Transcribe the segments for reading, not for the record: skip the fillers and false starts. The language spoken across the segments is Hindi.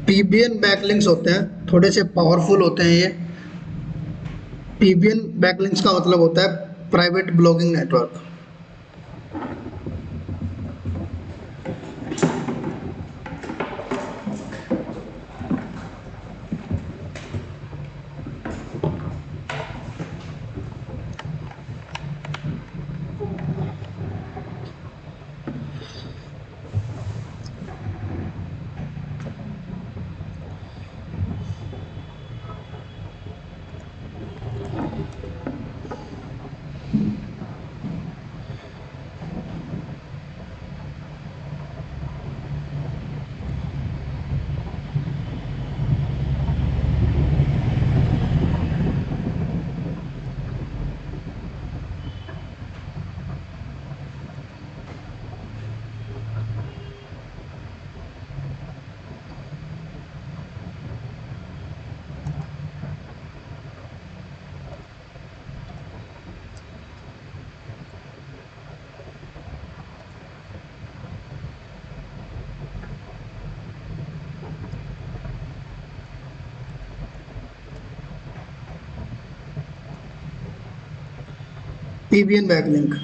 पीबीएन बैकलिंक्स होते हैं, थोड़े से पावरफुल होते हैं ये। पीबीएन बैकलिंक्स का मतलब होता है private blogging network. PBN backlink,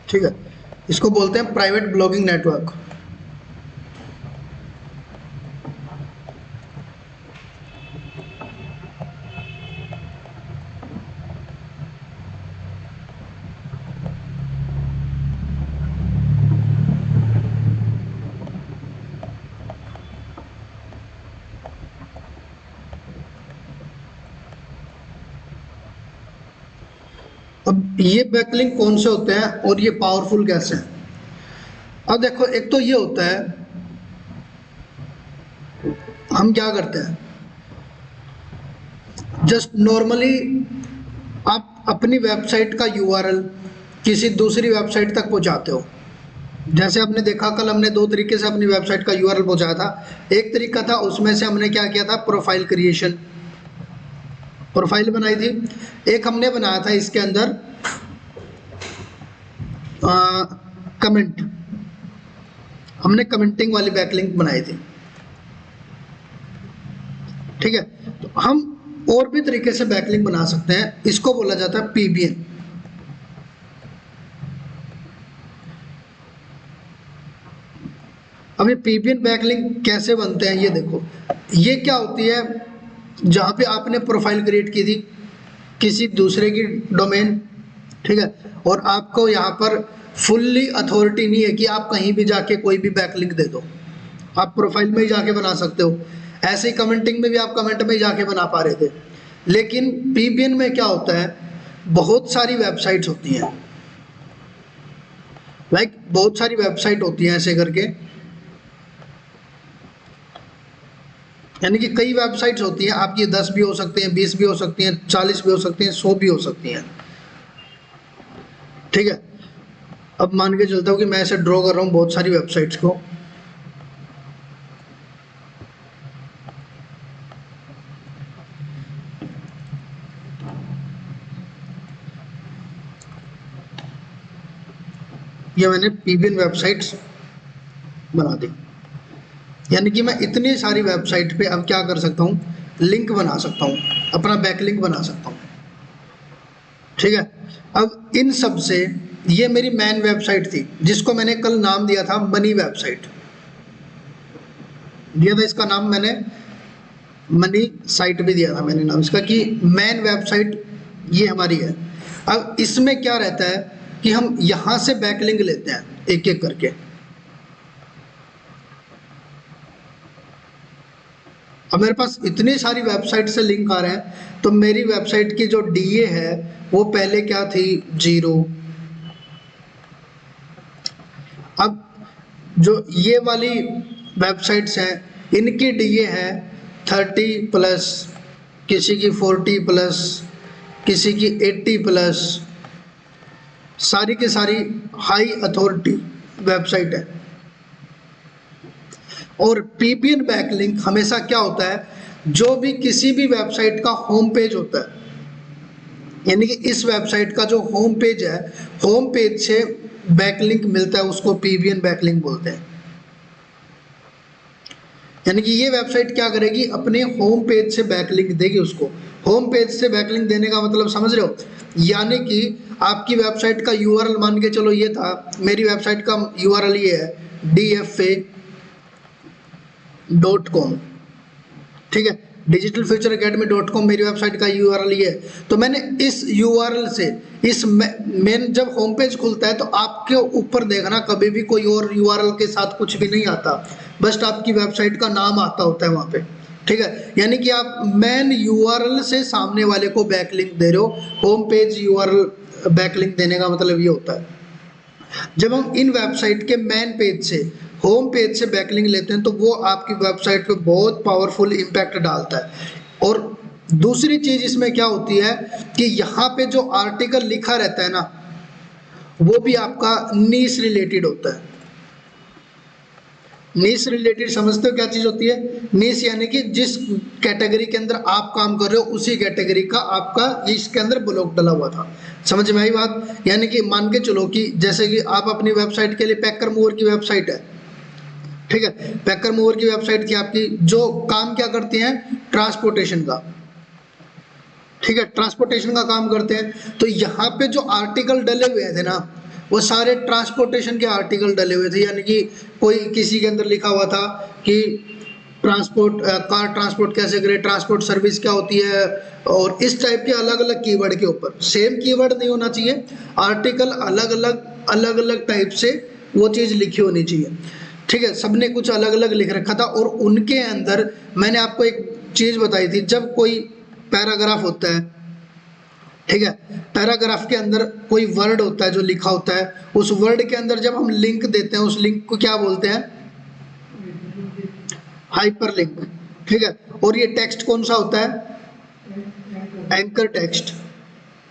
ठीक है, इसको बोलते हैं प्राइवेट ब्लॉगिंग नेटवर्क। अब ये बैकलिंक कौन से होते हैं और ये पावरफुल कैसे हैं? अब देखो, एक तो ये होता है, हम क्या करते हैं, जस्ट नॉर्मली आप अपनी वेबसाइट का यूआरएल किसी दूसरी वेबसाइट तक पहुंचाते हो। जैसे आपने देखा, कल हमने दो तरीके से अपनी वेबसाइट का यूआरएल पहुंचाया था। एक तरीका था, उसमें से हमने क्या किया था, प्रोफाइल क्रिएशन, प्रोफाइल बनाई थी। एक हमने बनाया था इसके अंदर कमेंट, हमने कमेंटिंग वाली बैकलिंक बनाई थी, ठीक है। तो हम और भी तरीके से बैकलिंक बना सकते हैं, इसको बोला जाता है पीबीएन। अब ये पीबीएन बैकलिंक कैसे बनते हैं, ये देखो। ये क्या होती है, जहाँ पे आपने प्रोफाइल क्रिएट की थी किसी दूसरे की डोमेन, ठीक है, और आपको यहाँ पर फुल्ली अथॉरिटी नहीं है कि आप कहीं भी जाके कोई भी बैकलिंक दे दो। आप प्रोफाइल में ही जाके बना सकते हो, ऐसे ही कमेंटिंग में भी आप कमेंट में ही जाके बना पा रहे थे। लेकिन पीबीएन में क्या होता है, बहुत सारी वेबसाइट्स होती हैं, लाइक बहुत सारी वेबसाइट होती हैं ऐसे करके, यानी कि कई वेबसाइट्स होती हैं आपकी, 10 भी हो सकती हैं, 20 भी हो सकती हैं, 40 भी हो सकती हैं, 100 भी हो सकती हैं, ठीक है। अब मान के चलता हूँ कि मैं ऐसे ड्रॉ कर रहा हूँ बहुत सारी वेबसाइट्स को, ये मैंने पीबीएन वेबसाइट्स बना दी। यानी कि मैं इतनी सारी वेबसाइट पे अब क्या कर सकता हूँ, लिंक बना सकता हूँ, अपना बैकलिंक बना सकता हूँ, ठीक है। अब इन सब से, ये मेरी मेन वेबसाइट थी जिसको मैंने कल नाम दिया था मनी वेबसाइट, दिया था इसका नाम मैंने, मनी साइट भी दिया था मैंने नाम इसका, कि मेन वेबसाइट ये हमारी है। अब इसमें क्या रहता है कि हम यहाँ से बैकलिंक लेते हैं एक एक करके। अब मेरे पास इतनी सारी वेबसाइट से लिंक आ रहे हैं, तो मेरी वेबसाइट की जो डीए है वो पहले क्या थी, 0। अब जो ये वाली वेबसाइट्स हैं इनकी डीए है 30+, किसी की 40+, किसी की 80+, सारी की सारी हाई अथॉरिटी वेबसाइट है। और पीबीएन बैकलिंक हमेशा क्या होता है, जो भी किसी भी वेबसाइट का होम पेज होता है, यानी कि इस वेबसाइट का जो होम पेज है, होम पेज से बैकलिंक मिलता है, उसको पीवीएन बैकलिंक बोलते हैं। यानी कि ये वेबसाइट क्या करेगी, अपने होम पेज से बैकलिंक देगी उसको। होम पेज से बैकलिंक देने का मतलब समझ रहे हो, यानी कि आपकी वेबसाइट का यूआरएल मान के चलो ये था, मेरी वेबसाइट का यूआरएल ये है dfa.com, ठीक है, digitalfutureacademy.com मेरी वेबसाइट का यूआरएल ये है। तो मैंने इस यूआरएल से इस मेन जब होम पेज खुलता है तो आपके ऊपर देखना कभी भी कोई और यूआरएल के साथ कुछ भी नहीं आता, बस आपकी वेबसाइट का नाम आता होता है वहाँ पे, ठीक है। यानी कि आप मेन यूआरएल से सामने वाले को बैकलिंक दे रहे हो। होम पेज यूआरएल बैकलिंक देने का मतलब ये होता है। जब हम इन वेबसाइट के मेन पेज से, होम पेज से बैकलिंक लेते हैं तो वो आपकी वेबसाइट पे बहुत पावरफुल इम्पैक्ट डालता है। और दूसरी चीज इसमें क्या होती है कि यहाँ पे जो आर्टिकल लिखा रहता है ना, वो भी आपका नीश रिलेटेड होता है। नीश रिलेटेड समझते हो क्या चीज होती है? नीश यानी कि जिस कैटेगरी के अंदर आप काम कर रहे हो उसी कैटेगरी का आपका इसके अंदर ब्लॉग डला हुआ था। समझ में आई बात? यानी कि मान के चलो कि जैसे कि आप अपनी वेबसाइट के लिए पैकर मूवर की वेबसाइट है, ठीक है, पैकर मूवर की वेबसाइट थी आपकी, जो काम क्या करती हैं, ट्रांसपोर्टेशन का, ठीक है, ट्रांसपोर्टेशन का काम करते हैं। तो यहाँ पे जो आर्टिकल डले हुए थे ना, वो सारे ट्रांसपोर्टेशन के आर्टिकल डले हुए थे। यानी कि कोई किसी के अंदर लिखा हुआ था कि ट्रांसपोर्ट, कार ट्रांसपोर्ट कैसे करें, ट्रांसपोर्ट सर्विस क्या होती है, और इस टाइप के अलग अलग कीवर्ड के ऊपर। सेम कीवर्ड नहीं होना चाहिए, आर्टिकल अलग अलग टाइप से वो चीज़ लिखी होनी चाहिए, ठीक है। सबने कुछ अलग अलग लिख रखा था। और उनके अंदर मैंने आपको एक चीज़ बताई थी, जब कोई पैराग्राफ होता है, ठीक है, पैराग्राफ के अंदर कोई वर्ड होता है जो लिखा होता है, उस वर्ड के अंदर जब हम लिंक देते हैं, उस लिंक को क्या बोलते हैं, हाइपर लिंक, ठीक है। और ये टेक्स्ट कौन सा होता है, एंकर टेक्स्ट,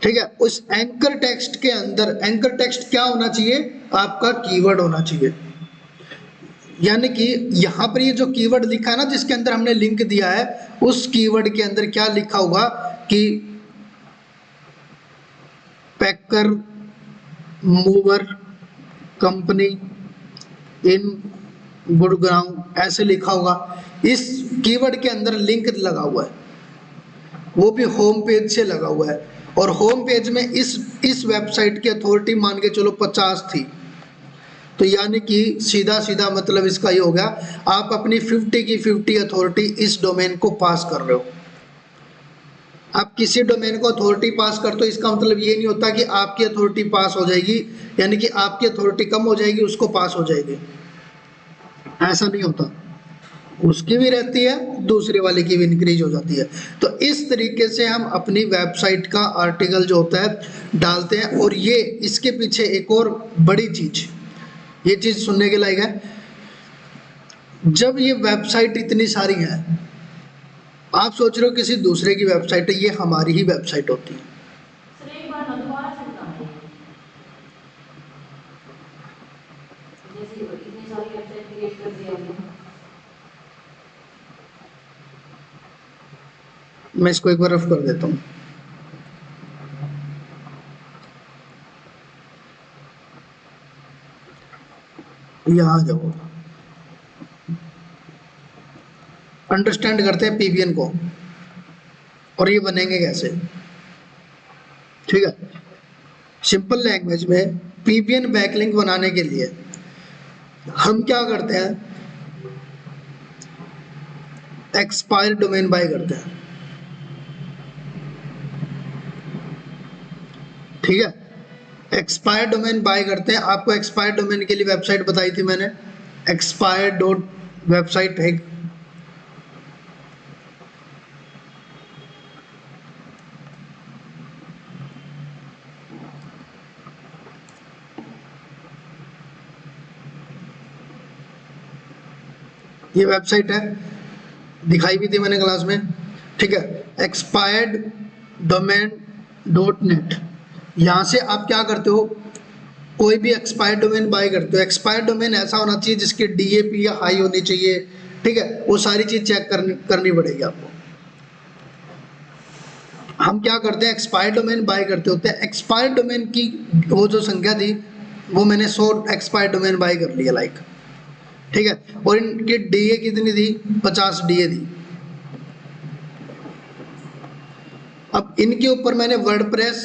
ठीक है। उस एंकर टेक्स्ट के अंदर, एंकर टेक्स्ट क्या होना चाहिए, आपका कीवर्ड होना चाहिए। यानी कि यहाँ पर ये जो कीवर्ड लिखा है ना, जिसके अंदर हमने लिंक दिया है, उस कीवर्ड के अंदर क्या लिखा होगा कि पैकर मूवर कंपनी इन गुड़गांव, ऐसे लिखा होगा। इस कीवर्ड के अंदर लिंक लगा हुआ है, वो भी होम पेज से लगा हुआ है। और होम पेज में इस वेबसाइट की अथॉरिटी मान के चलो 50 थी, तो यानी कि सीधा सीधा मतलब इसका ये हो गया, आप अपनी 50 की 50 अथॉरिटी इस डोमेन को पास कर रहे हो। आप किसी डोमेन को अथॉरिटी पास करते हो, इसका मतलब ये नहीं होता कि आपकी अथॉरिटी पास हो जाएगी, यानी कि आपकी अथॉरिटी कम हो जाएगी, उसको पास हो जाएगी, ऐसा नहीं होता। उसकी भी रहती है, दूसरे वाले की भी इंक्रीज हो जाती है। तो इस तरीके से हम अपनी वेबसाइट का आर्टिकल जो होता है डालते हैं। और ये इसके पीछे एक और बड़ी चीज, ये चीज सुनने के लायक है, जब ये वेबसाइट इतनी सारी है, आप सोच रहे हो किसी दूसरे की वेबसाइट है, ये हमारी ही वेबसाइट होती है। मैं इसको एक बार रफ कर देता हूँ। यहाँ जाओ, अंडरस्टैंड करते हैं पीवीएन को और ये बनेंगे कैसे, ठीक है। सिंपल लैंग्वेज में पीवीएन बैकलिंक बनाने के लिए हम क्या करते हैं, एक्सपायर डोमेन बाय करते हैं, ठीक है। एक्सपायर डोमेन बाय करते हैं। आपको एक्सपायर डोमेन के लिए वेबसाइट बताई थी मैंने, एक्सपायर डॉट वेबसाइट है, ये वेबसाइट है, दिखाई भी थी मैंने क्लास में, ठीक है। एक्सपायर्ड डोमेन डॉट नेट, यहाँ से आप क्या करते हो, कोई भी एक्सपायर्ड डोमेन बाय करते हो। एक्सपायर्ड डोमेन ऐसा होना चाहिए जिसकी डीएपी या हाई होनी चाहिए, ठीक है, वो सारी चीज चेक करनी पड़ेगी आपको। हम क्या करते हैं, एक्सपायर्ड डोमेन बाय करते होते हैं। एक्सपायर्ड डोमेन की वो जो संख्या थी वो मैंने 100 एक्सपायर्ड डोमेन बाय कर लिया लाइक, ठीक है। और इनकी डीए कितनी थी, 50 डीए थी। अब इनके ऊपर मैंने वर्डप्रेस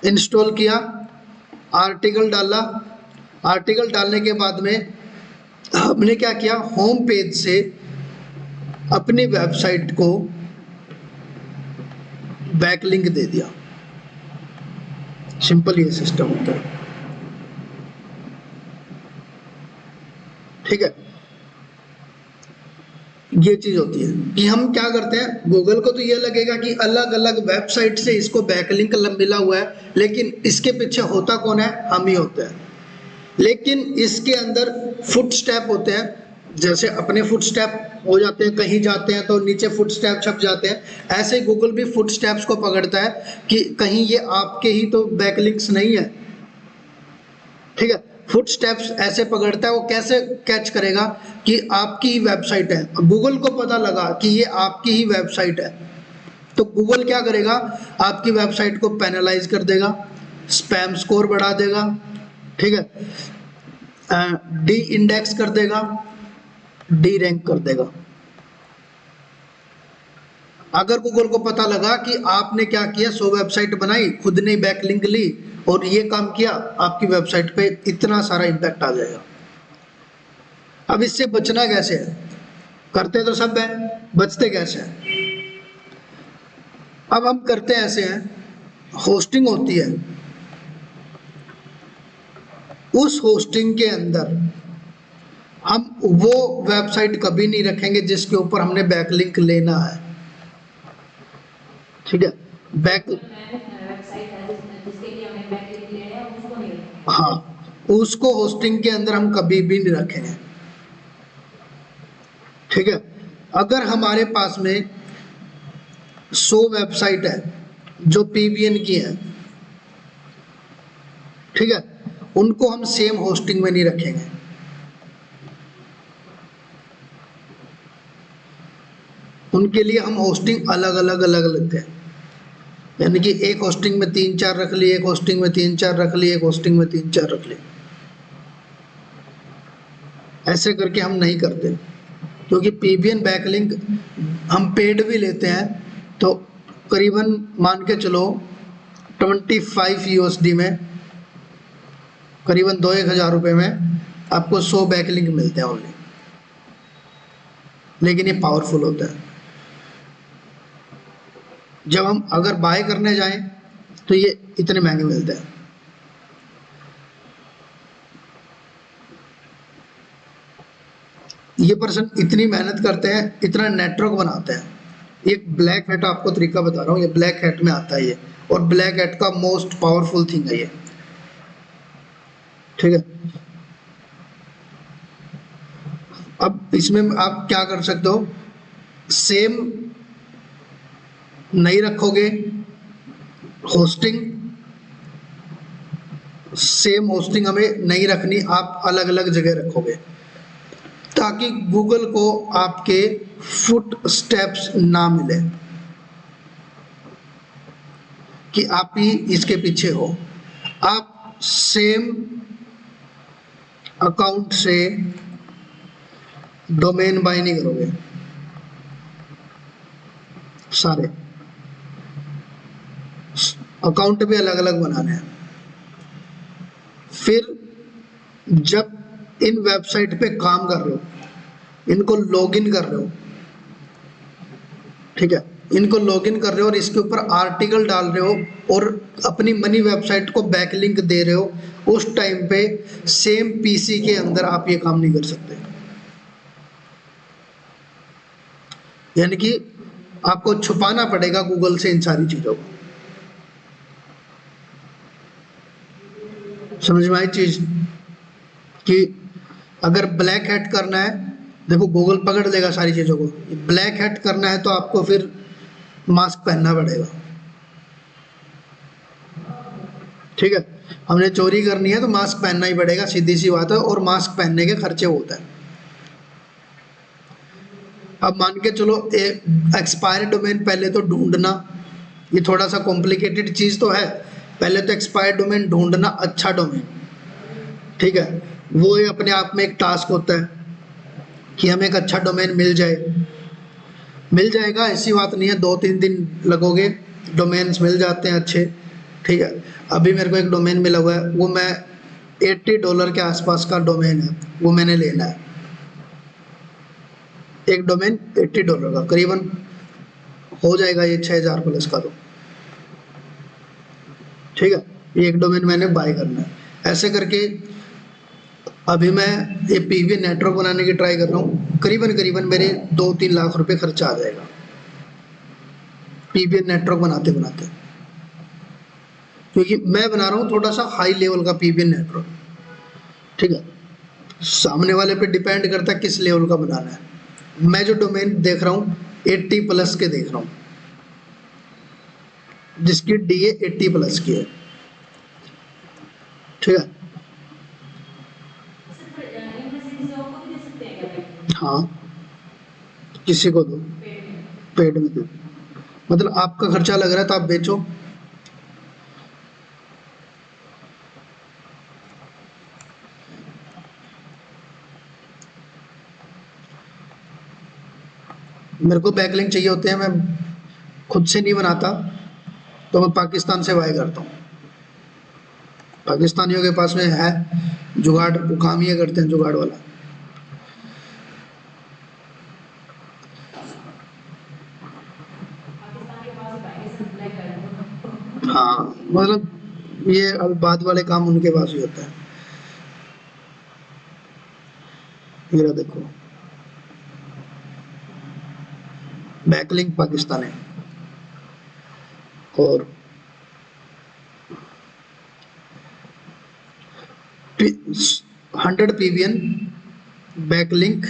इंस्टॉल किया, आर्टिकल डाला। आर्टिकल डालने के बाद में हमने क्या किया, होम पेज से अपनी वेबसाइट को बैकलिंक दे दिया। सिंपल ये सिस्टम होता है, ठीक है। ये चीज होती है कि हम क्या करते हैं, गूगल को तो ये लगेगा कि अलग अलग वेबसाइट से इसको बैकलिंक मिला हुआ है, लेकिन इसके पीछे होता कौन है, हम ही होते हैं। लेकिन इसके अंदर फुट स्टेप होते हैं, जैसे अपने फुट स्टेप हो जाते हैं, कहीं जाते हैं तो नीचे फुट स्टेप छप जाते हैं, ऐसे गूगल भी फुट स्टेप्स को पकड़ता है कि कहीं ये आपके ही तो बैकलिंक्स नहीं है, ठीक है। फुट स्टेप्स ऐसे पकड़ता है, वो कैसे कैच करेगा कि आपकी ही वेबसाइट है। गूगल को पता लगा कि ये आपकी ही वेबसाइट है, तो गूगल क्या करेगा, आपकी वेबसाइट को पेनलाइज कर देगा, स्पैम स्कोर बढ़ा देगा, ठीक है, डी इंडेक्स कर देगा, डी रैंक कर देगा। अगर गूगल को पता लगा कि आपने क्या किया, 100 वेबसाइट बनाई, खुद ने बैकलिंक ली और ये काम किया, आपकी वेबसाइट पे इतना सारा इम्पैक्ट आ जाएगा। अब इससे बचना कैसे है, करते तो सब है, बचते कैसे हैं। अब हम करते ऐसे हैं, होस्टिंग होती है, उस होस्टिंग के अंदर हम वो वेबसाइट कभी नहीं रखेंगे जिसके ऊपर हमने बैकलिंक लेना है, ठीक है। हाँ, उसको होस्टिंग के अंदर हम कभी भी नहीं रखेंगे, ठीक है। अगर हमारे पास में 100 वेबसाइट है जो पीवीएन की है, ठीक है, उनको हम सेम होस्टिंग में नहीं रखेंगे। उनके लिए हम होस्टिंग अलग अलग लेते हैं, यानी कि एक होस्टिंग में 3-4 रख लिए, एक होस्टिंग में 3-4 रख लिए, एक होस्टिंग में 3-4 रख लिए। ऐसे करके हम नहीं करते, क्योंकि पीवीएन बैकलिंक हम पेड भी लेते हैं, तो करीबन मान के चलो 25 यूएसडी में, करीबन 2-1 हज़ार रुपये में आपको 100 बैकलिंक मिलते हैं ओनली, लेकिन ये पावरफुल होता है। जब हम अगर बाय करने जाएं तो ये इतने महंगे मिलते हैं। ये पर्सन इतनी मेहनत करते हैं, इतना नेटवर्क बनाते हैं। एक ब्लैक हैट आपको तरीका बता रहा हूँ, ये ब्लैक हैट में आता है ये, और ब्लैक हैट का मोस्ट पावरफुल थिंग है ये, ठीक है। अब इसमें आप क्या कर सकते हो, सेम नहीं रखोगे होस्टिंग, सेम होस्टिंग हमें नहीं रखनी, आप अलग अलग जगह रखोगे, ताकि गूगल को आपके फुट स्टेप्स ना मिले कि आप ही इसके पीछे हो। आप सेम अकाउंट से डोमेन बाय नहीं करोगे, सारे अकाउंट भी अलग अलग बनाने हैं। फिर जब इन वेबसाइट पे काम कर रहे हो, इनको लॉगिन कर रहे हो, ठीक है, इनको लॉगिन कर रहे हो और इसके ऊपर आर्टिकल डाल रहे हो और अपनी मनी वेबसाइट को बैकलिंक दे रहे हो, उस टाइम पे सेम पीसी के अंदर आप ये काम नहीं कर सकते। यानी कि आपको छुपाना पड़ेगा गूगल से इन सारी चीजों को। समझ में आई चीज, कि अगर ब्लैक हैट करना है, देखो गूगल पकड़ लेगा सारी चीजों को। ब्लैक हैट करना है तो आपको फिर मास्क पहनना पड़ेगा, ठीक है। हमने चोरी करनी है तो मास्क पहनना ही पड़ेगा, सीधी सी बात है, और मास्क पहनने के खर्चे होता है। अब मान के चलो एक्सपायर डोमेन पहले तो ढूंढना, ये थोड़ा सा कॉम्प्लिकेटेड चीज़ तो है। पहले तो एक्सपायर्ड डोमेन ढूंढना, अच्छा डोमेन, ठीक है, वो ये अपने आप में एक टास्क होता है कि हमें एक अच्छा डोमेन मिल जाए। मिल जाएगा ऐसी बात नहीं है, 2-3 दिन लगोगे, डोमेन्स मिल जाते हैं अच्छे, ठीक है। अभी मेरे को एक डोमेन मिला हुआ है, वो मैं $80 के आसपास का डोमेन है, वो मैंने लेना है। एक डोमेन $80 का करीबन हो जाएगा ये 6,000 प्लस का, तो ठीक है, ये एक डोमेन मैंने बाय करना है। ऐसे करके अभी मैं ये पीवी नेटवर्क बनाने की ट्राई कर रहा हूँ, करीबन करीबन मेरे 2-3 लाख रुपए खर्चा आ जाएगा पीवी नेटवर्क बनाते बनाते, क्योंकि मैं बना रहा हूँ थोड़ा सा हाई लेवल का पीवी नेटवर्क, ठीक है। सामने वाले पे डिपेंड करता है किस लेवल का बनाना है। मैं जो डोमेन देख रहा हूँ 80 प्लस के देख रहा हूँ, जिसकी डीए 80 प्लस की है, ठीक है। हाँ, किसी को दो, पेड में दो, मतलब आपका खर्चा लग रहा है तो आप बेचो। मेरे को बैकलिंक चाहिए होते हैं, मैं खुद से नहीं बनाता, तो मैं पाकिस्तान से बाय करता हूँ। पाकिस्तानियों के पास में है जुगाड़, वो काम ये करते हैं जुगाड़ वाला। हाँ, मतलब ये अब बाद वाले काम उनके पास ही होता है। मेरा देखो बैकलिंक पाकिस्तान है, और 100 पीवीएन बैकलिंक,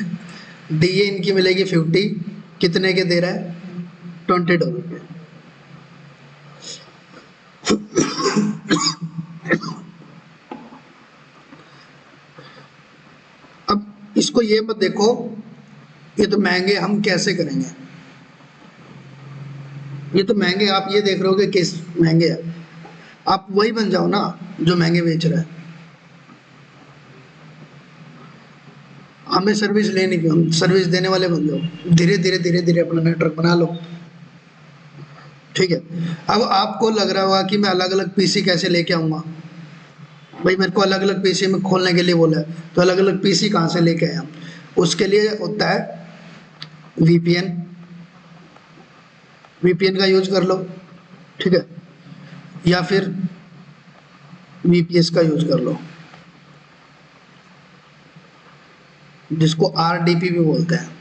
डीए इनकी मिलेगी 50, कितने के दे रहा है, $20 के। अब इसको ये मत देखो ये तो महंगे, हम कैसे करेंगे, ये तो महंगे, आप ये देख रहे हो कि किस महंगे है, आप वही बन जाओ ना जो महंगे बेच रहा है। हमें सर्विस लेने की, हम सर्विस देने वाले बन जाओ, धीरे धीरे धीरे धीरे अपना नेटवर्क बना लो, ठीक है। अब आपको लग रहा होगा कि मैं अलग अलग पीसी कैसे लेके आऊँगा, भाई मेरे को अलग अलग पीसी में खोलने के लिए बोला है, तो अलग अलग पीसी कहाँ से लेके आए हम, उसके लिए होता है वीपीएन, वीपीएन का यूज कर लो, ठीक है, या फिर वीपीएस का यूज कर लो, जिसको आरडीपी भी बोलते हैं।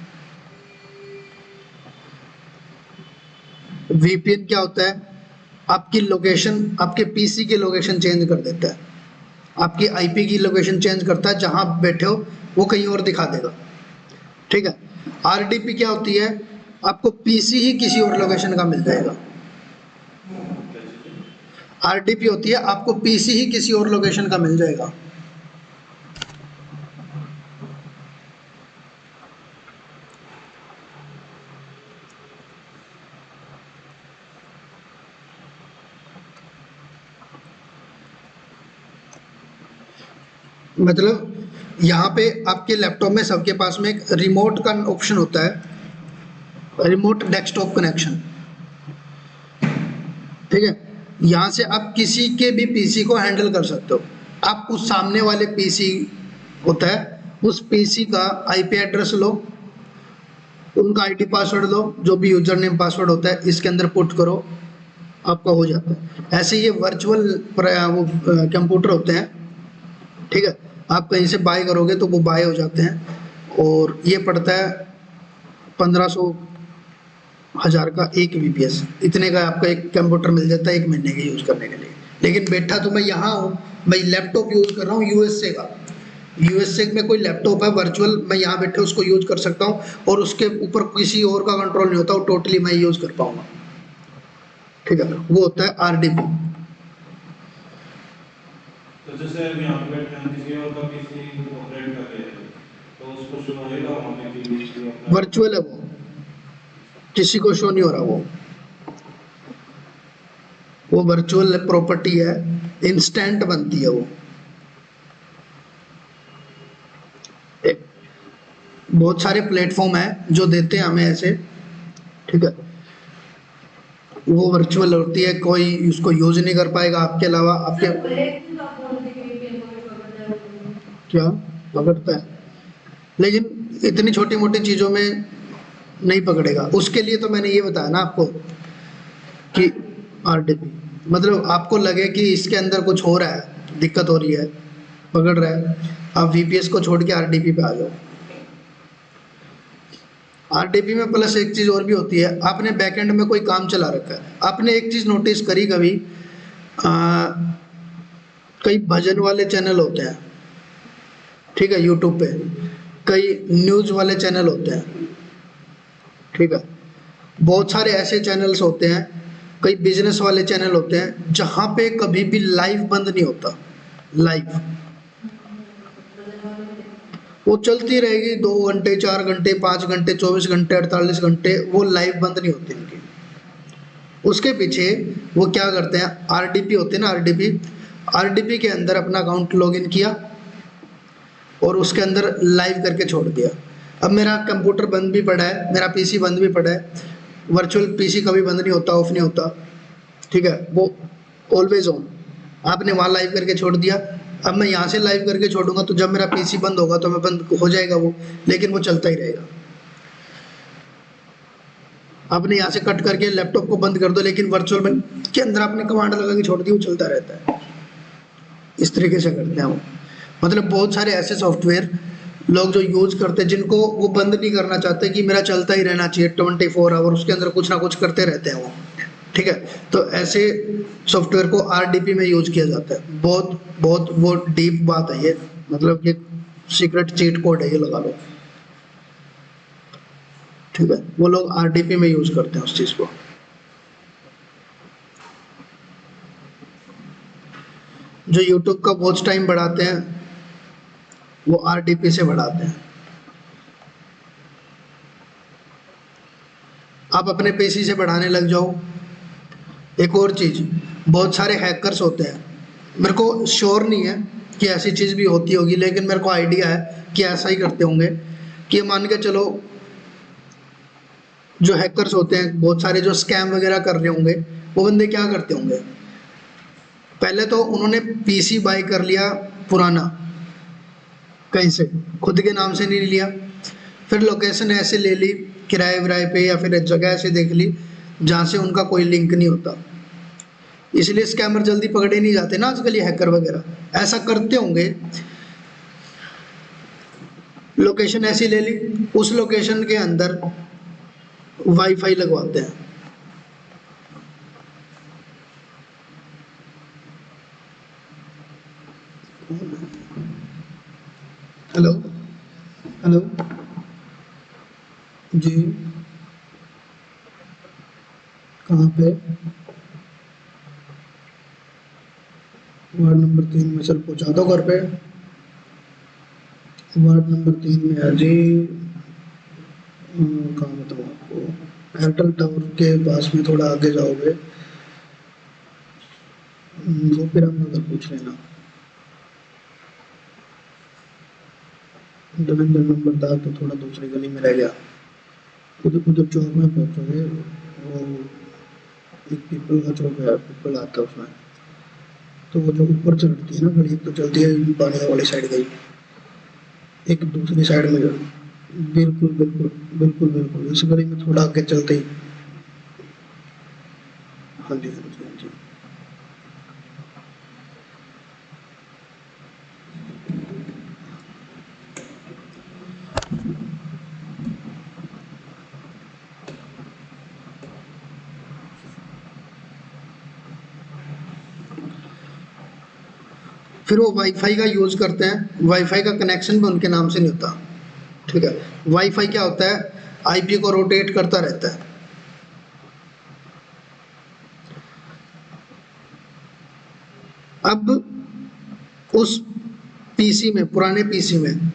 वीपीएन क्या होता है, आपकी लोकेशन, आपके पीसी की लोकेशन चेंज कर देता है, आपकी आईपी की लोकेशन चेंज करता है, जहां आप बैठे हो वो कहीं और दिखा देगा, ठीक है। आरडीपी क्या होती है, आपको पीसी ही किसी और लोकेशन का मिल जाएगा। आरडीपी होती है आपको पीसी ही किसी और लोकेशन का मिल जाएगा। मतलब यहाँ पे आपके लैपटॉप में सबके पास में एक रिमोट का ऑप्शन होता है, रिमोट डेस्कटॉप कनेक्शन, ठीक है। यहाँ से आप किसी के भी पीसी को हैंडल कर सकते हो। आप उस सामने वाले पीसी होता है, उस पीसी का आईपी एड्रेस लो, उनका आईडी पासवर्ड लो, जो भी यूजर नेम पासवर्ड होता है इसके अंदर पुट करो, आपका हो जाता है। ऐसे ये वर्चुअल वो कंप्यूटर होते हैं, ठीक है। आप कहीं से बाय करोगे तो वो बाय हो जाते हैं, और ये पड़ता है 1500 1000 का एक वीपीएस, इतने का आपका एक कंप्यूटर मिल जाता है 1 महीने के यूज करने के लिए। लेकिन बैठा तो मैं यहाँ हूँ, मैं लैपटॉप यूज कर रहा हूँ यूएसए का, यूएसए में कोई लैपटॉप है वर्चुअल, मैं यहाँ बैठे उसको यूज कर सकता हूँ, और उसके ऊपर किसी और का कंट्रोल नहीं होता, वो टोटली मैं यूज कर पाऊंगा, ठीक है। वो होता है आरडीपी। तो जैसे अभी यहाँ पे बैठे हैं, किसी और का पीसी ऑपरेट कर रहे हैं, तो उसको शो होएगा वहाँ पे कि पीसी अपना वर्चुअल है वो, किसी को शो नहीं हो रहा वो। वो वर्चुअल प्रॉपर्टी है, इंस्टेंट बनती है वो। एक बहुत सारे प्लेटफॉर्म है जो देते हैं हमें ऐसे, ठीक है। वो वर्चुअल होती है, कोई उसको यूज नहीं कर पाएगा आपके अलावा। आपके क्या पकड़ता है, लेकिन इतनी छोटी मोटी चीजों में नहीं पकड़ेगा। उसके लिए तो मैंने ये बताया ना आपको कि आरडीपी, मतलब आपको लगे कि इसके अंदर कुछ हो रहा है, दिक्कत हो रही है, पकड़ रहा है, आप वीपीएस को छोड़ के आरडीपी पे आ जाओ। आरडीपी में प्लस एक चीज और भी होती है, आपने बैकएंड में कोई काम चला रखा है, आपने एक चीज नोटिस करी कभी, कई भजन वाले चैनल होते हैं, ठीक है, यूट्यूब पे कई न्यूज वाले चैनल होते हैं, ठीक है, बहुत सारे ऐसे चैनल्स होते हैं, कई बिजनेस वाले चैनल होते हैं जहां पे कभी भी लाइव बंद नहीं होता। लाइव वो चलती रहेगी, 2 घंटे, 4 घंटे, 5 घंटे, 24 घंटे, 48 घंटे, वो लाइव बंद नहीं होती इनकी। उसके पीछे वो क्या करते हैं, आरडीपी होते हैं ना, आरडीपी, आरडीपी के अंदर अपना अकाउंट लॉगिन किया और उसके अंदर लाइव करके छोड़ दिया। अब मेरा कंप्यूटर बंद भी पड़ा है, मेरा पीसी बंद भी पड़ा है, वर्चुअल पीसी कभी बंद नहीं होता, ऑफ नहीं होता, ठीक है, वो ऑलवेज ऑन। आपने वहाँ लाइव करके छोड़ दिया, अब मैं यहाँ से लाइव करके छोड़ूंगा तो जब मेरा पीसी बंद होगा तो मैं बंद हो जाएगा वो, लेकिन वो चलता ही रहेगा। आपने यहाँ से कट करके लैपटॉप को बंद कर दो, लेकिन वर्चुअल में के अंदर आपने कमांड लगा के छोड़ दी, वो चलता रहता है। इस तरीके से करते हैं वो। मतलब बहुत सारे ऐसे सॉफ्टवेयर लोग जो यूज करते हैं, जिनको वो बंद नहीं करना चाहते कि मेरा चलता ही रहना चाहिए 24 आवर, उसके अंदर कुछ ना कुछ करते रहते हैं वो, ठीक है। तो ऐसे सॉफ्टवेयर को आरडीपी में यूज किया जाता है। बहुत बहुत वो डीप बात है ये, मतलब ये सीक्रेट चीट कोड है, ये लगा लो, ठीक है। वो लोग आरडीपी में यूज करते हैं उस चीज को। जो यूट्यूब का वॉच टाइम बढ़ाते हैं वो आरडीपी से बढ़ाते हैं। आप अपने पीसी से बढ़ाने लग जाओ। एक और चीज, बहुत सारे हैकर्स होते हैं, मेरे को श्योर नहीं है कि ऐसी चीज भी होती होगी, लेकिन मेरे को आइडिया है कि ऐसा ही करते होंगे। कि मान के चलो जो हैकर्स होते हैं बहुत सारे, जो स्कैम वगैरह कर रहे होंगे, वो बंदे क्या करते होंगे, पहले तो उन्होंने पीसी बाय कर लिया पुराना, कहीं से खुद के नाम से नहीं लिया, फिर लोकेशन ऐसे ले ली किराए विराए पे, या फिर जगह ऐसे देख ली जहाँ से उनका कोई लिंक नहीं होता। इसलिए स्कैमर जल्दी पकड़े नहीं जाते ना आजकल, ये हैकर वगैरह ऐसा करते होंगे। लोकेशन ऐसी ले ली, उस लोकेशन के अंदर वाईफाई लगवाते हैं। हेलो, हेलो जी, कहाँ पे? वार्ड नंबर 3 में, चल पहुँचा दो घर पे। वार्ड नंबर 3 में है जी। कहाँ बताऊँ आपको, एयरटेल टावर के पास में, थोड़ा आगे जाओगे, गोपीराम नगर पूछ लेना, देवेंद्र नंबर था तो थोड़ा दूसरी गली में रह गया, उधर उधर चौक में पहुँचोगे, वो एक पीपल का चौक है, पीपल आता है उसमें, तो वो जो ऊपर चढ़ती है ना गली, तो चलती है पानी वाली साइड गई, एक दूसरी साइड में बिल्कुल बिल्कुल बिल्कुल बिल्कुल इस गली में थोड़ा आगे चलते ही। हाँ जी, हाँ जी, हाँ जी। फिर वो वाईफाई का यूज करते हैं, वाईफाई का कनेक्शन भी उनके नाम से नहीं होता, ठीक है। वाईफाई क्या होता है, आईपी को रोटेट करता रहता है। अब उस पीसी में, पुराने पीसी में,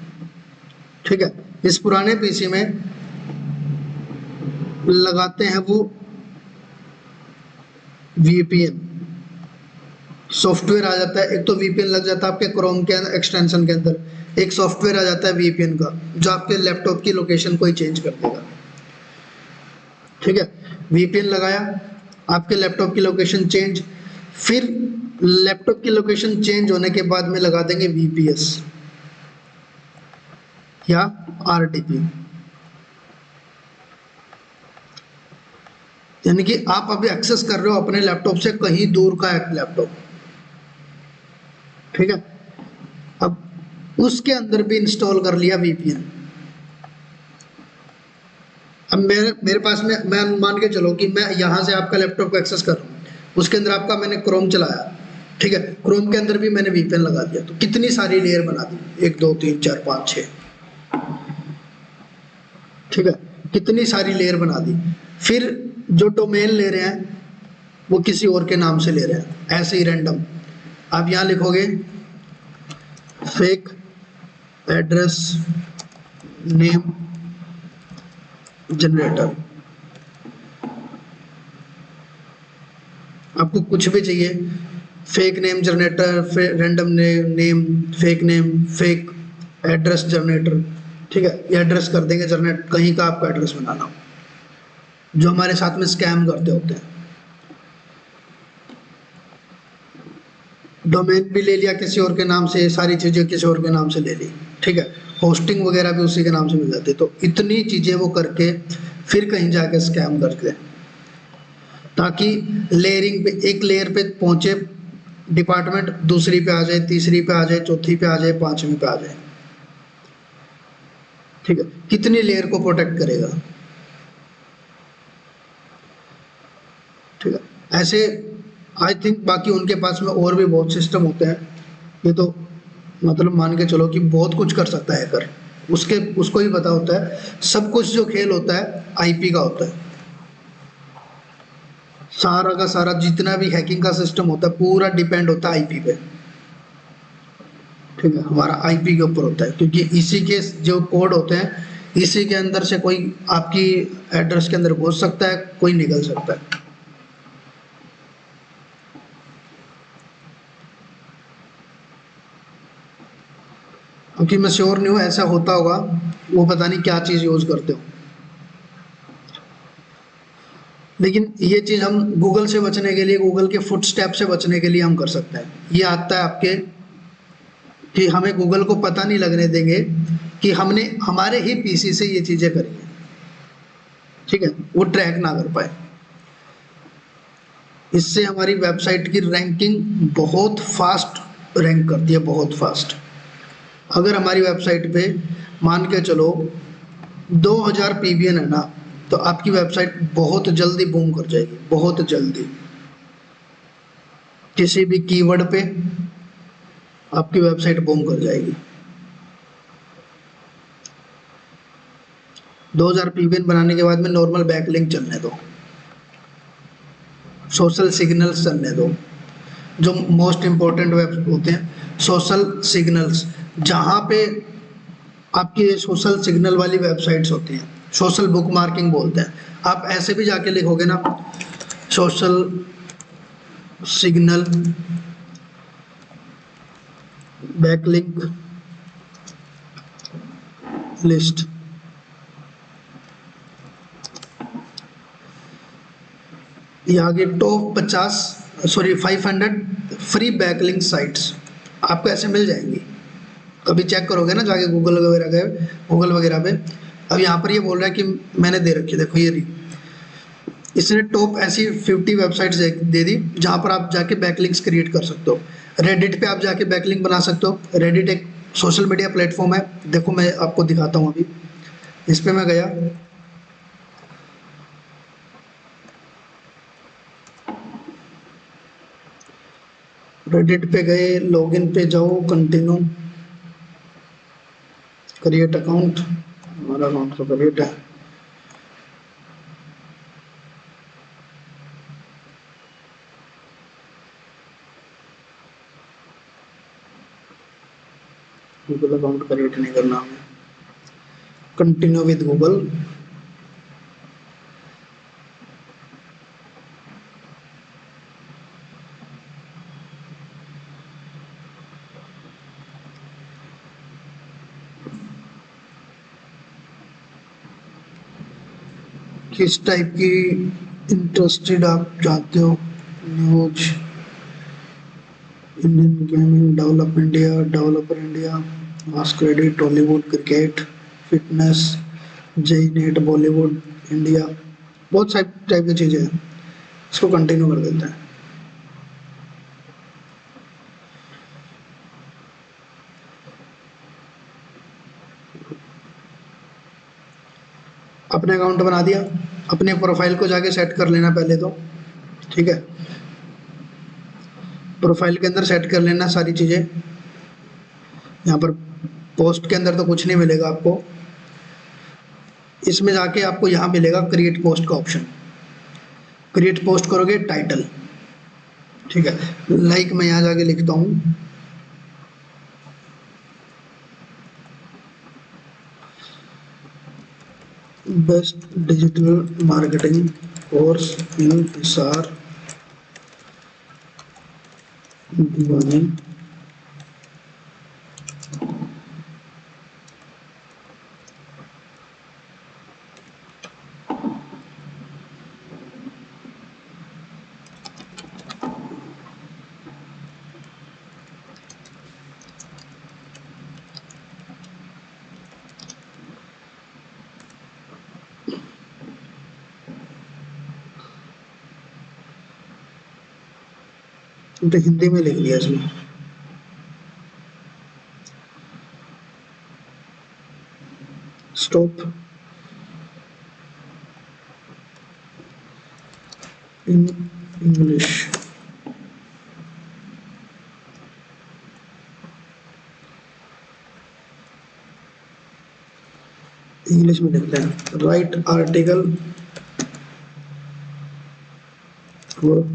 ठीक है, इस पुराने पीसी में लगाते हैं वो वीपीएन, सॉफ्टवेयर आ जाता है, एक तो वीपीएन लग जाता है आपके क्रोम के एक्सटेंशन के अंदर, एक सॉफ्टवेयर आ जाता है वीपीएन का जो आपके लैपटॉप की लोकेशन को ही चेंज कर देगा। ठीक है, वीपीएन लगाया, आपके लैपटॉप की लोकेशन चेंज, फिर लैपटॉप की लोकेशन चेंज होने के बाद में लगा देंगे वीपीएस या आरटीपी, यानी कि आप अभी एक्सेस कर रहे हो अपने लैपटॉप से कहीं दूर का एक लैपटॉप। ठीक है, अब उसके अंदर भी इंस्टॉल कर लिया वीपीएन। अब मेरे पास में, मैं मान के चलो कि मैं यहाँ से आपका लैपटॉप को एक्सेस कर रहा हूँ, उसके अंदर आपका मैंने क्रोम चलाया, ठीक है, क्रोम के अंदर भी मैंने वीपीएन लगा दिया, तो कितनी सारी लेयर बना दी, 1 2 3 4 5 6, ठीक है, कितनी सारी लेयर बना दी। फिर जो डोमेन ले रहे हैं वो किसी और के नाम से ले रहे हैं, ऐसे ही रैंडम। आप यहाँ लिखोगे फेक एड्रेस नेम जनरेटर, आपको कुछ भी चाहिए, fake name generator, random name, fake name, fake address generator, ठीक है, ये एड्रेस कर देंगे जनरेट, कहीं का आपका एड्रेस बनाना हो, जो हमारे साथ में स्कैम करते होते हैं। डोमेन भी ले लिया किसी और के नाम से, सारी चीज़ें किसी और के नाम से ले ली, ठीक है, होस्टिंग वगैरह भी उसी के नाम से मिल जाती है। तो इतनी चीज़ें वो करके फिर कहीं जाके स्कैम करते हैं, ताकि लेयरिंग पे, एक लेयर पे पहुंचे डिपार्टमेंट, दूसरी पे आ जाए, तीसरी पे आ जाए, चौथी पे आ जाए, पांचवी पे आ जाए। ठीक है, कितनी लेयर को प्रोटेक्ट करेगा। ठीक है, ऐसे आई थिंक बाकी उनके पास में और भी बहुत सिस्टम होते हैं, ये तो मतलब मान के चलो कि बहुत कुछ कर सकता है हैकर, उसके उसको ही पता होता है सब कुछ। जो खेल होता है आईपी का होता है, सारा का सारा जितना भी हैकिंग का सिस्टम होता है पूरा डिपेंड होता है आईपी पे। ठीक है, हमारा आईपी के ऊपर होता है, क्योंकि इसी के जो कोड होते हैं इसी के अंदर से कोई आपकी एड्रेस के अंदर घुस सकता है, कोई निकल सकता है। क्योंकि मैं श्योर नहीं हूँ, ऐसा होता होगा, वो पता नहीं क्या चीज़ यूज़ करते हो, लेकिन ये चीज़ हम गूगल से बचने के लिए, गूगल के फुटस्टेप से बचने के लिए हम कर सकते हैं। ये आता है आपके कि हमें गूगल को पता नहीं लगने देंगे कि हमने हमारे ही पीसी से ये चीज़ें करी हैं। ठीक है, वो ट्रैक ना कर पाए। इससे हमारी वेबसाइट की रैंकिंग बहुत फास्ट रैंक करती है, बहुत फास्ट। अगर हमारी वेबसाइट पे मान के चलो 2000 पीवीएन है ना, तो आपकी वेबसाइट बहुत जल्दी बूम कर जाएगी, बहुत जल्दी। किसी भी कीवर्ड पे आपकी वेबसाइट बूम कर जाएगी। 2000 पीवीएन बनाने के बाद में नॉर्मल बैकलिंक चलने दो, सोशल सिग्नल्स चलने दो, जो मोस्ट इम्पोर्टेंट वेब होते हैं सोशल सिग्नल्स, जहाँ पे आपकी सोशल सिग्नल वाली वेबसाइट्स होती हैं, सोशल बुक मार्किंग बोलते हैं। आप ऐसे भी जाके लिखोगे ना सोशल सिग्नल बैकलिंक लिस्ट, ये आगे टॉप 500 फ्री बैकलिंक साइट्स आपको ऐसे मिल जाएंगी। कभी चेक करोगे ना जाके गूगल वगैरह पे। अब यहाँ पर ये बोल रहा है कि मैंने दे रखी है, देखो ये रही, इसने टॉप ऐसी 50 वेबसाइट्स दे दी जहाँ पर आप जाके बैकलिंक्स क्रिएट कर सकते हो। रेडिट पे आप जाके बैकलिंक बना सकते हो। रेडिट एक सोशल मीडिया प्लेटफॉर्म है, देखो मैं आपको दिखाता हूँ अभी। इस पे मैं गया, रेडिट पे गए, लॉगिन पे जाओ, कंटिन्यू, क्रिएट अकाउंट, हमारा अकाउंट तो क्रिएट है। गूगल अकाउंट क्रिएट नहीं करना हमें, कंटिन्यू विद गूगल। किस टाइप की इंटरेस्टेड आप चाहते हो? News, Indian gaming, develop India, developer India, mass credit, Tollywood, cricket, fitness, JE net, Bollywood, India, बहुत सारी टाइप की चीज़ें हैं। इसको कंटिन्यू कर देते हैं। अपने अकाउंट बना दिया, अपने प्रोफाइल को जाके सेट कर लेना पहले तो, ठीक है। प्रोफाइल के अंदर सेट कर लेना सारी चीज़ें। यहाँ पर पोस्ट के अंदर तो कुछ नहीं मिलेगा आपको, इसमें जाके आपको यहाँ मिलेगा क्रिएट पोस्ट का ऑप्शन। क्रिएट पोस्ट करोगे, टाइटल, ठीक है, लाइक मैं यहाँ जाके लिखता हूँ best digital marketing course in Hisar Bhiwani. तो हिंदी में लिख दिया इसमें। Stop in English. इंग्लिश में लिखते हैं, right article for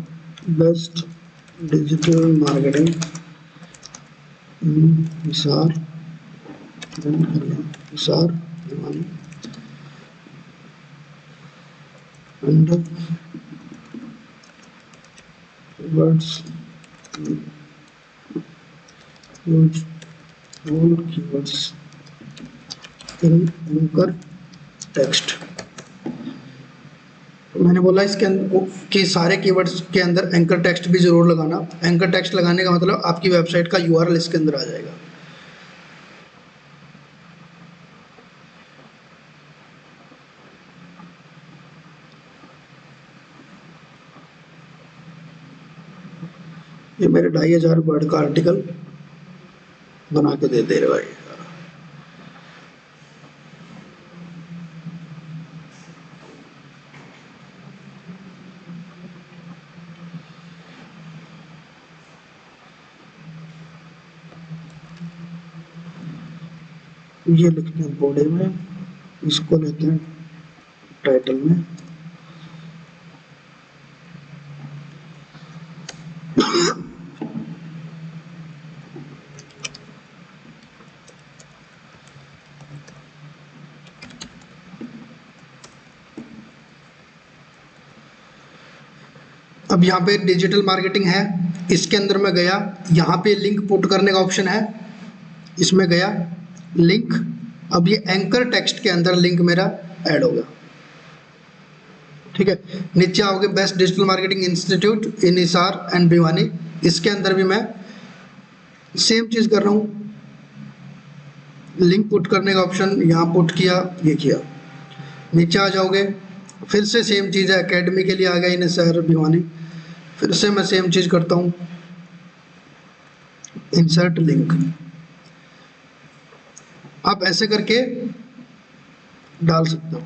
best digital marketing in Hisar Hisar Bhiwani and words use all keywords in anchor text। मैंने बोला इसके अंदर कि सारे कीवर्ड्स के अंदर एंकर टेक्स्ट भी जरूर लगाना। एंकर टेक्स्ट लगाने का मतलब आपकी वेबसाइट का यूआरएल इसके अंदर आ जाएगा। ये मेरे 2500 वर्ड का आर्टिकल बना के दे रहे भाई। ये लिखते हैं बॉडी में, इसको लेते हैं टाइटल में। अब यहाँ पे डिजिटल मार्केटिंग है, इसके अंदर मैं गया, यहाँ पे लिंक पुट करने का ऑप्शन है, इसमें गया लिंक। अब ये एंकर टेक्स्ट के अंदर लिंक मेरा ऐड होगा, ठीक है। नीचे आओगे best digital marketing institute in Hisar and Bhiwani, इसके अंदर भी मैं सेम चीज़ कर रहा हूँ। लिंक पुट करने का ऑप्शन यहाँ पुट किया, ये किया। नीचे आ जाओगे, फिर से सेम चीज़ है, एकेडमी के लिए आ गया इन हिसार भिवानी, फिर से मैं सेम चीज़ करता हूँ, इंसर्ट लिंक। आप ऐसे करके डाल सकते हो।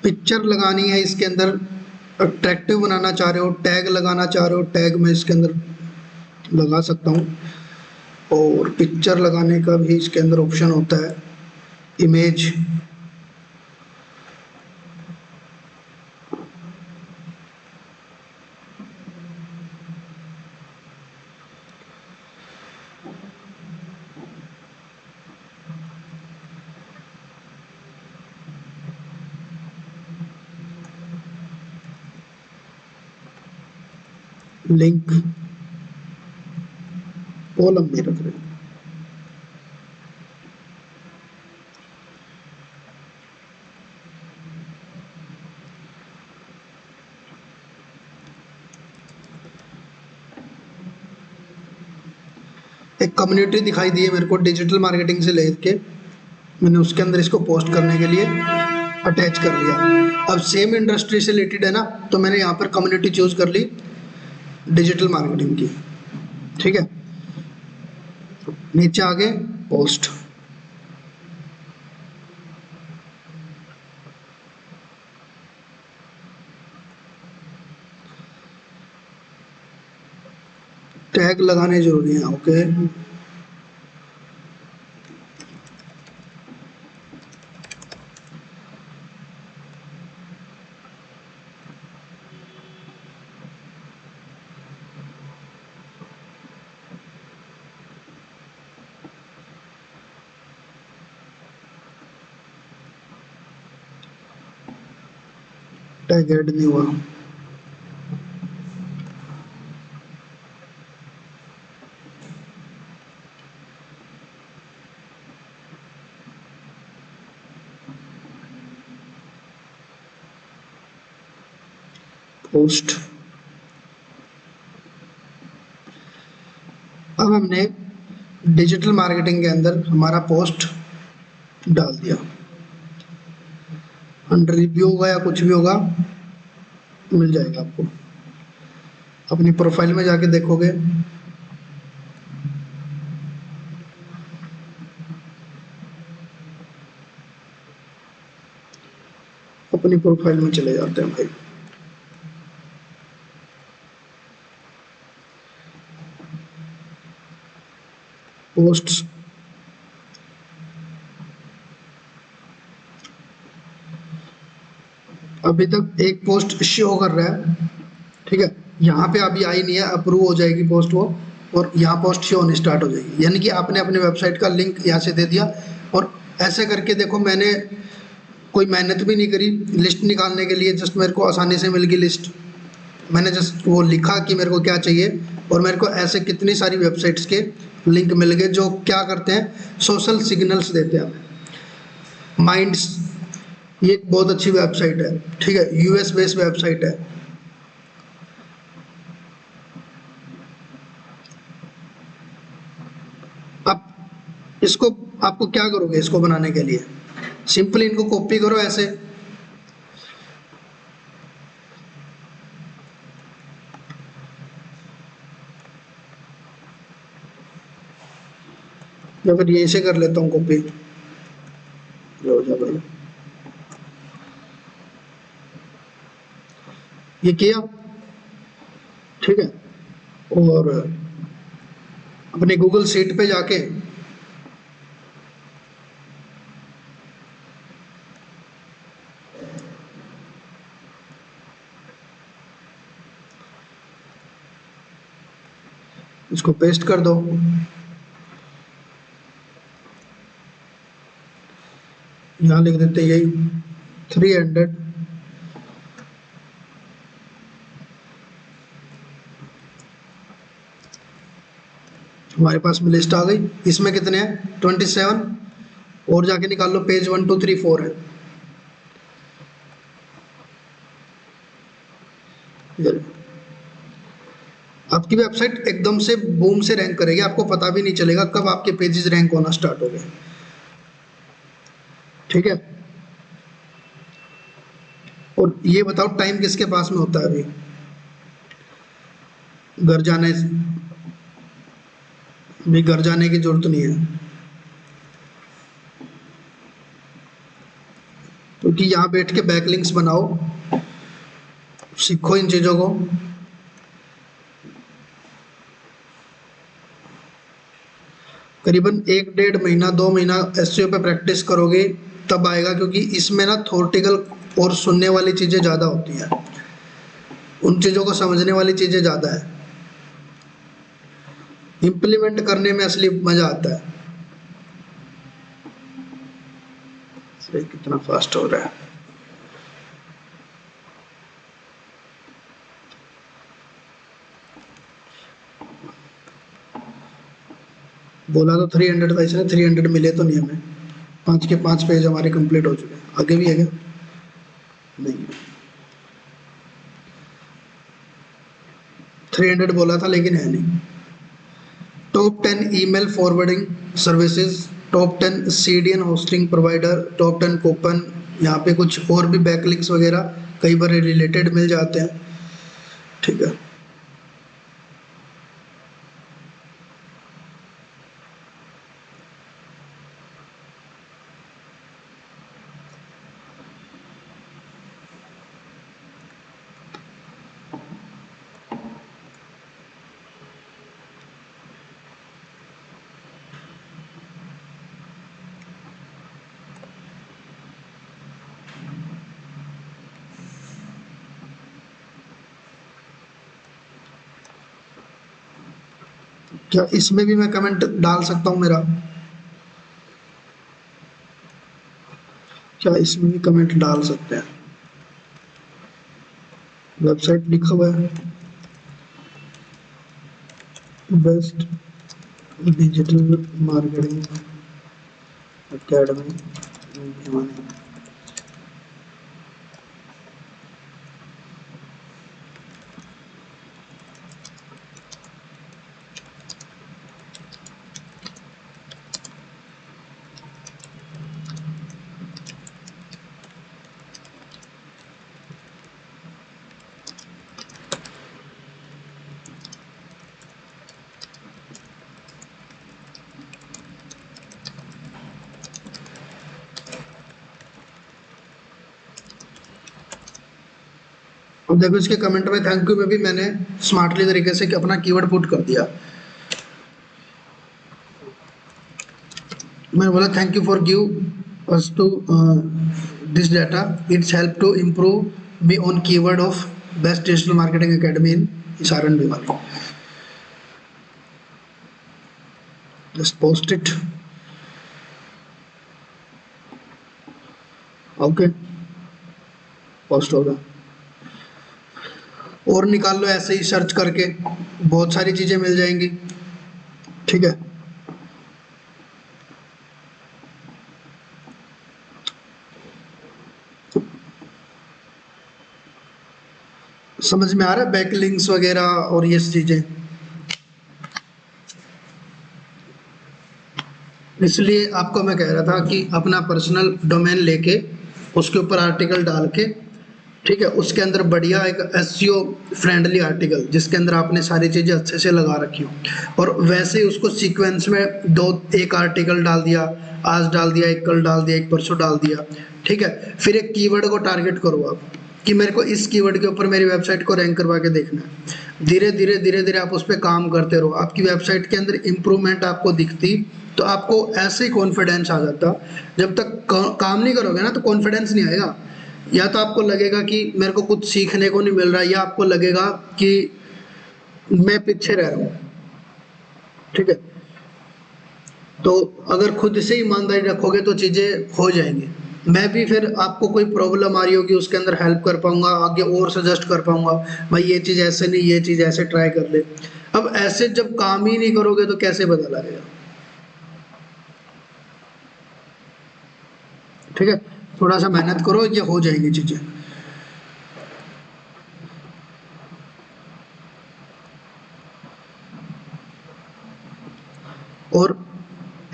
पिक्चर लगानी है इसके अंदर, अट्रैक्टिव बनाना चाह रहे हो, टैग लगाना चाह रहे हो, टैग मैं इसके अंदर लगा सकता हूँ। और पिक्चर लगाने का भी इसके अंदर ऑप्शन होता है, इमेज। लिंक कॉलम में रख रहे हैं। एक कम्युनिटी दिखाई दी है मेरे को डिजिटल मार्केटिंग से लेके, मैंने उसके अंदर इसको पोस्ट करने के लिए अटैच कर लिया। अब सेम इंडस्ट्री से रिलेटेड है ना, तो मैंने यहाँ पर कम्युनिटी चूज कर ली डिजिटल मार्केटिंग की। ठीक है, नीचे आगे पोस्ट, टैग लगाने जरूरी है। ओके, टैग ऐड नहीं हुआ। पोस्ट, अब हमने डिजिटल मार्केटिंग के अंदर हमारा पोस्ट डाल दिया। अंडर रिव्यू होगा या कुछ भी होगा, मिल जाएगा आपको। अपनी प्रोफाइल में जाके देखोगे, अपनी प्रोफाइल में चले जाते हैं भाई। पोस्ट्स, अभी तक एक पोस्ट शो कर रहा है। ठीक है, यहाँ पे अभी आई नहीं है, अप्रूव हो जाएगी पोस्ट वो, और यहाँ पोस्ट शो होनी स्टार्ट हो जाएगी। यानी कि आपने अपने वेबसाइट का लिंक यहाँ से दे दिया, और ऐसे करके देखो मैंने कोई मेहनत भी नहीं करी लिस्ट निकालने के लिए, जस्ट मेरे को आसानी से मिल गई लिस्ट। मैंने जस्ट वो लिखा कि मेरे को क्या चाहिए, और मेरे को ऐसे कितनी सारी वेबसाइट्स के लिंक मिल गए जो क्या करते हैं, सोशल सिग्नल्स देते हैं। माइंड्स, ये एक बहुत अच्छी वेबसाइट है। ठीक है, यूएस बेस्ड वेबसाइट है। अब इसको आपको क्या करोगे, इसको बनाने के लिए सिंपली इनको कॉपी करो ऐसे, या फिर यहीं से कर लेता हूँ कॉपी। हो जा भाई, ये किया। ठीक है, और अपने गूगल शीट पे जाके इसको पेस्ट कर दो। यहाँ लिख देते हैं यही 300। हमारे पास में लिस्ट आ गई। इसमें कितने हैं, 27। और जाके निकाल लो, पेज 1 2 3 4 है। आपकी वेबसाइट एकदम से बूम से रैंक करेगी, आपको पता भी नहीं चलेगा कब आपके पेजेस रैंक होना स्टार्ट हो गए। ठीक है, और ये बताओ टाइम किसके पास में होता है अभी, घर जाने, भी घर जाने की जरूरत नहीं है, क्योंकि यहाँ बैठ के बैकलिंक्स बनाओ, सीखो इन चीज़ों को। करीबन 1 1.5 महीना 2 महीना एसईओ पे प्रैक्टिस करोगे तब आएगा, क्योंकि इसमें ना थ्योरेटिकल और सुनने वाली चीज़ें ज़्यादा होती हैं, उन चीज़ों को समझने वाली चीज़ें ज़्यादा है, इम्प्लीमेंट करने में असली मज़ा आता है। अरे कितना फास्ट हो रहा है। बोला तो 300 था, इसने 300 मिले तो नहीं हमें। 5 के 5 पेज हमारे कंप्लीट हो चुके हैं। आगे भी है क्या? नहीं, 300 बोला था लेकिन है नहीं। Top 10 email forwarding services, top 10 CDN hosting provider, top 10 coupon. यहाँ पे कुछ और भी बैकलिंक्स वगैरह कई बार रिलेटेड मिल जाते हैं। ठीक है, क्या इसमें भी मैं कमेंट डाल सकता हूँ मेरा? क्या इसमें भी कमेंट डाल सकते हैं? वेबसाइट लिखा हुआ है बेस्ट डिजिटल मार्केटिंग एकेडमी। अब देखो इसके कमेंट में थैंक यू में भी मैंने स्मार्टली तरीके से अपना कीवर्ड पुट कर दिया। मैंने बोला thank you for give us to this data, it's help to improve be on keyword of best digital marketing academy in Saran Bhiwani. Just post it. Okay, post होगा। और निकाल लो ऐसे ही सर्च करके, बहुत सारी चीजें मिल जाएंगी। ठीक है, समझ में आ रहा है बैकलिंक्स वगैरह और ये चीजें। इसलिए आपको मैं कह रहा था कि अपना पर्सनल डोमेन लेके उसके ऊपर आर्टिकल डाल के, ठीक है, उसके अंदर बढ़िया एक एसईओ फ्रेंडली आर्टिकल जिसके अंदर आपने सारी चीज़ें अच्छे से लगा रखी हो, और वैसे ही उसको सीक्वेंस में दो एक आर्टिकल डाल दिया, आज डाल दिया, एक कल डाल दिया, एक परसों डाल दिया। ठीक है, फिर एक कीवर्ड को टारगेट करो आप कि मेरे को इस कीवर्ड के ऊपर मेरी वेबसाइट को रैंक करवा के देखना है। धीरे धीरे धीरे धीरे आप उस पर काम करते रहो, आपकी वेबसाइट के अंदर इंप्रूवमेंट आपको दिखती, तो आपको ऐसे ही कॉन्फिडेंस आ जाता। जब तक काम नहीं करोगे ना तो कॉन्फिडेंस नहीं आएगा। या तो आपको लगेगा कि मेरे को कुछ सीखने को नहीं मिल रहा, या आपको लगेगा कि मैं पीछे रह रहा हूँ। ठीक है, तो अगर खुद से ईमानदारी रखोगे तो चीज़ें हो जाएंगी। मैं भी फिर आपको कोई प्रॉब्लम आ रही होगी उसके अंदर हेल्प कर पाऊंगा, आगे और सजेस्ट कर पाऊंगा, भाई ये चीज़ ऐसे नहीं, ये चीज़ ऐसे ट्राई कर ले। अब ऐसे जब काम ही नहीं करोगे तो कैसे पता लगेगा? ठीक है, थोड़ा सा मेहनत करो, ये हो जाएंगी चीज़ें। और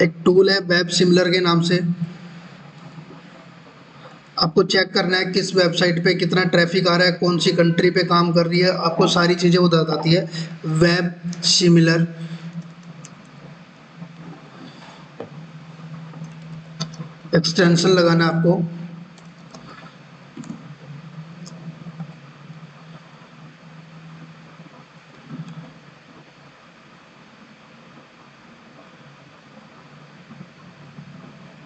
एक टूल है वेब सिमिलर के नाम से, आपको चेक करना है किस वेबसाइट पे कितना ट्रैफिक आ रहा है, कौन सी कंट्री पे काम कर रही है, आपको सारी चीज़ें वो बताती है। वेब सिमिलर एक्सटेंशन लगाना है आपको।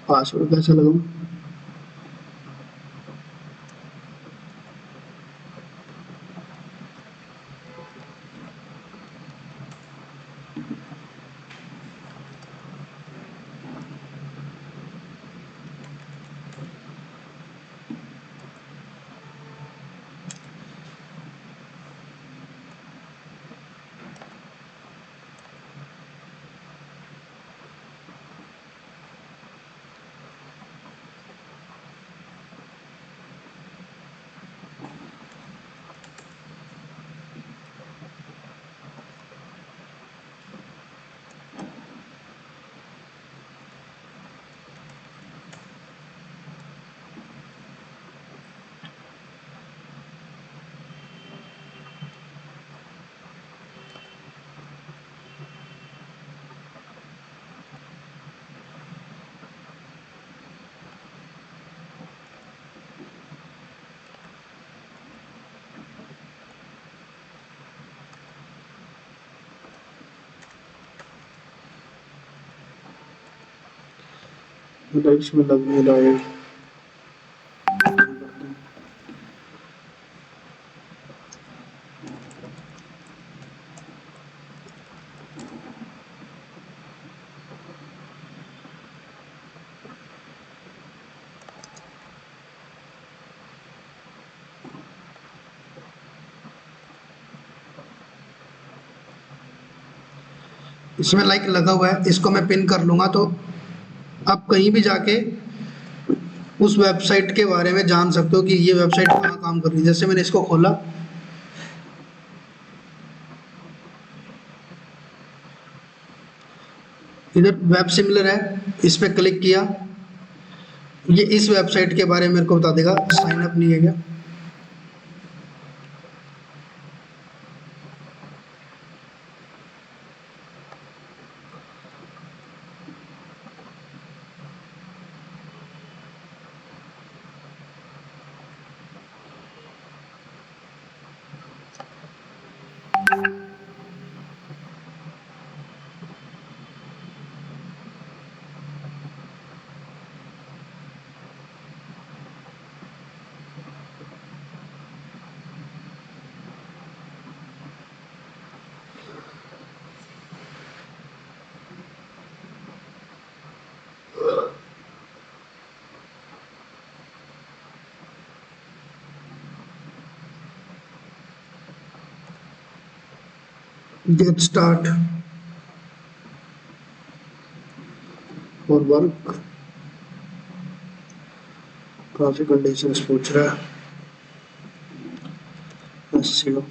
पासवर्ड कैसे लगाऊं? इसमें लग नहीं रहा है। इसमें लाइक लगा हुआ है, इसको मैं पिन कर लूँगा तो आप कहीं भी जाके उस वेबसाइट के बारे में जान सकते हो कि ये वेबसाइट कहाँ काम कर रही है। जैसे मैंने इसको खोला, इधर वेब सिमिलर है, इस पर क्लिक किया, ये इस वेबसाइट के बारे में मेरे को बता देगा। साइन अप नहीं है क्या? गेट स्टार्ट और वर्क, काफी कंडीशंस पूछ रहा है। SEO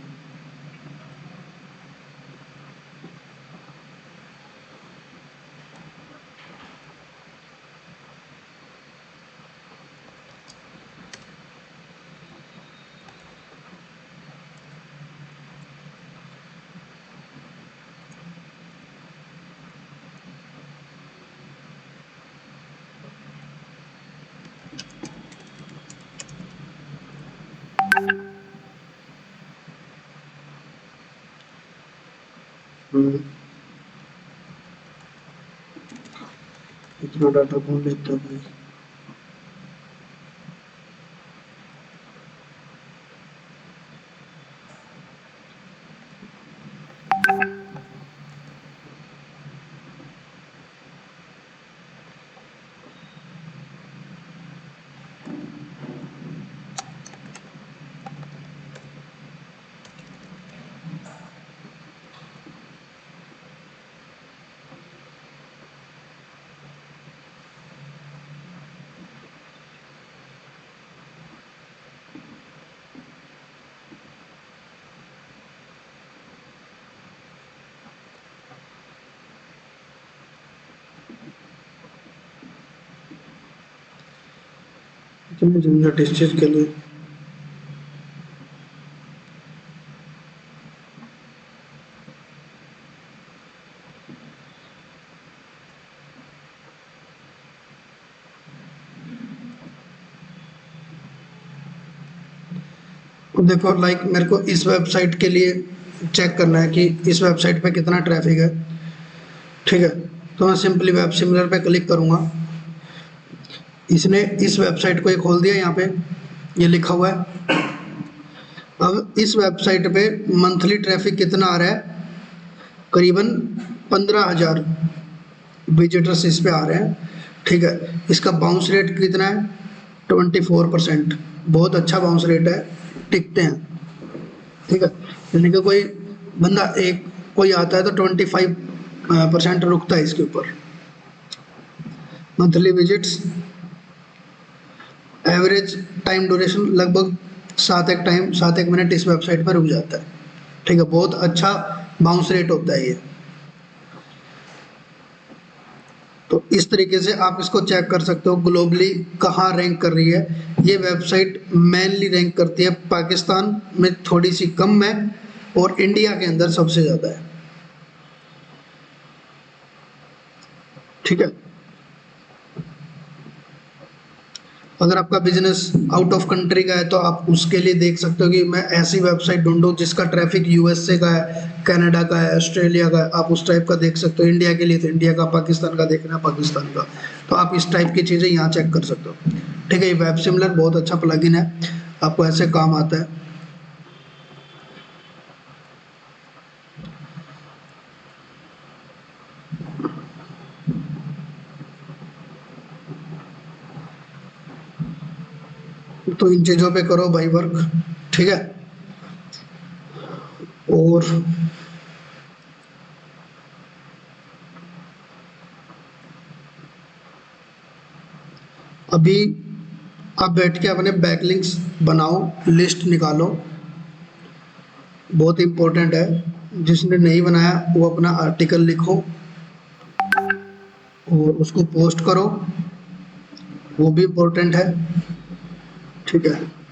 इतना डाटा कौन लेता है भाई? इतने झंझट इस चीज के लिए। देखो लाइक मेरे को इस वेबसाइट के लिए चेक करना है कि इस वेबसाइट पे कितना ट्रैफिक है। ठीक है, तो मैं सिंपली वेब सिमिलर पे क्लिक करूंगा। इसने इस वेबसाइट को ये खोल दिया, यहाँ पे ये लिखा हुआ है। अब इस वेबसाइट पे मंथली ट्रैफिक कितना आ रहा है? करीबन 15,000 विजिटर्स इस पे आ रहे हैं। ठीक है, इसका बाउंस रेट कितना है? 24%। बहुत अच्छा बाउंस रेट है, टिकते हैं। ठीक है, यानी कि कोई बंदा एक कोई आता है तो 25% रुकता है इसके ऊपर। Monthly visits, average time duration लगभग 7 मिनट इस वेबसाइट पर रुक जाता है। ठीक है, बहुत अच्छा बाउंस रेट होता है ये। तो इस तरीके से आप इसको चेक कर सकते हो ग्लोबली कहाँ रैंक कर रही है। ये वेबसाइट मेनली रैंक करती है पाकिस्तान में, थोड़ी सी कम है, और इंडिया के अंदर सबसे ज़्यादा है। ठीक है, अगर आपका बिजनेस आउट ऑफ कंट्री का है तो आप उसके लिए देख सकते हो कि मैं ऐसी वेबसाइट ढूंढूं जिसका ट्रैफिक यूएसए का है, कनाडा का है, ऑस्ट्रेलिया का है, आप उस टाइप का देख सकते हो। इंडिया के लिए तो इंडिया का, पाकिस्तान का देखना है पाकिस्तान का, तो आप इस टाइप की चीज़ें यहाँ चेक कर सकते हो। ठीक है, ये वेब सिमिलर बहुत अच्छा प्लगइन है, आपको ऐसे काम आता है। तो इन चीज़ों पे करो भाई वर्क, ठीक है। और अभी आप बैठ के अपने बैकलिंक्स बनाओ, लिस्ट निकालो, बहुत इम्पोर्टेंट है। जिसने नहीं बनाया वो अपना आर्टिकल लिखो और उसको पोस्ट करो, वो भी इम्पोर्टेंट है, ठीक है।